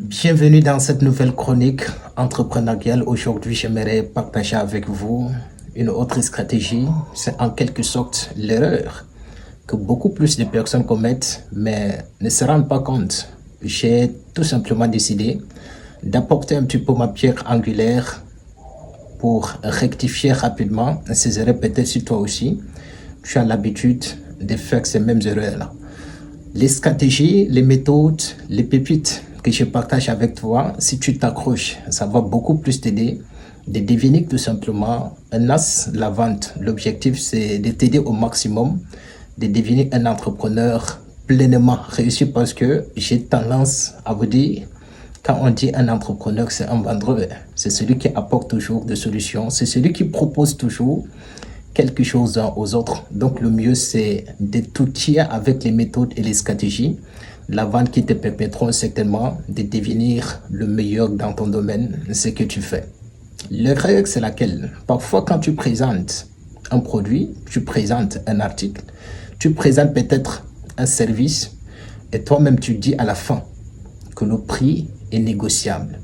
Bienvenue dans cette nouvelle chronique entrepreneuriale. Aujourd'hui, j'aimerais partager avec vous une autre stratégie. C'est en quelque sorte l'erreur que beaucoup plus de personnes commettent, mais ne se rendent pas compte. J'ai tout simplement décidé d'apporter un petit peu ma pierre angulaire pour rectifier rapidement ces erreurs. Peut-être si toi aussi, tu as l'habitude de faire ces mêmes erreurs-là. Les stratégies, les méthodes, les pépites que je partage avec toi, si tu t'accroches, ça va beaucoup plus t'aider de devenir tout simplement un as de la vente. L'objectif, c'est de t'aider au maximum, de devenir un entrepreneur pleinement réussi parce que j'ai tendance à vous dire, quand on dit un entrepreneur, c'est un vendeur. C'est celui qui apporte toujours des solutions, c'est celui qui propose toujours quelque chose aux autres. Donc le mieux, c'est de t'outiller avec les méthodes et les stratégies, la vente qui te permettront certainement de devenir le meilleur dans ton domaine, ce que tu fais. L'erreur, c'est laquelle? Parfois, quand tu présentes un produit, tu présentes un article, tu présentes peut-être un service, et toi-même tu dis à la fin que le prix est négociable.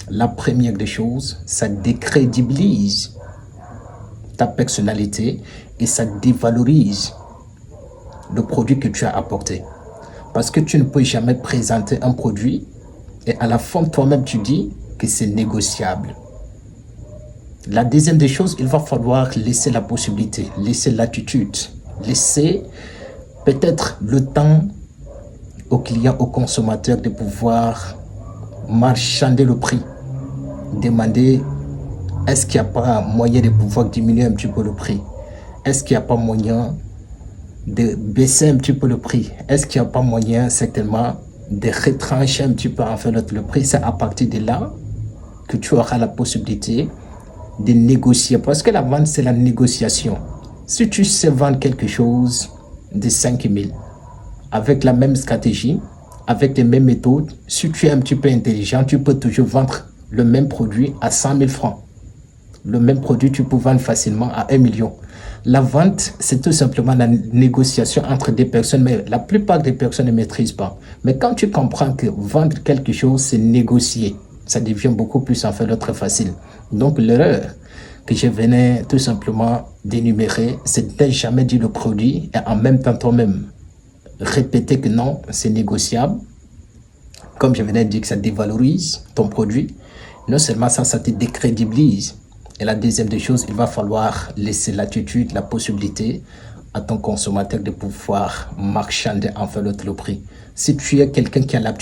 La première des choses, ça décrédibilise ta personnalité et ça dévalorise le produit que tu as apporté. Parce que tu ne peux jamais présenter un produit et à la fin, toi-même, tu dis que c'est négociable. La deuxième des choses, il va falloir laisser la possibilité, laisser l'attitude, laisser peut-être le temps aux clients, aux consommateurs de pouvoir marchander le prix, demander est-ce qu'il n'y a pas moyen de pouvoir diminuer un petit peu le prix? Est-ce qu'il n'y a pas moyen de baisser un petit peu le prix? Est-ce qu'il n'y a pas moyen certainement de retrancher un petit peu en fait le prix? C'est à partir de là que tu auras la possibilité de négocier. Parce que la vente, c'est la négociation. Si tu sais vendre quelque chose de 5 000 avec la même stratégie, avec les mêmes méthodes, si tu es un petit peu intelligent, tu peux toujours vendre le même produit à 100 000 francs. Le même produit, tu peux vendre facilement à 1 million. La vente, c'est tout simplement la négociation entre des personnes, mais la plupart des personnes ne maîtrisent pas. Mais quand tu comprends que vendre quelque chose, c'est négocier, ça devient beaucoup plus en fait très facile. Donc l'erreur que je venais tout simplement d'énumérer, c'est de jamais dire le produit et en même temps toi-même répéter que non, c'est négociable. Comme je venais de dire que ça dévalorise ton produit, non seulement ça, ça te décrédibilise. Et la deuxième des choses, il va falloir laisser l'attitude, la possibilité à ton consommateur de pouvoir marchander en fait le prix. Si tu es quelqu'un qui a l'habitude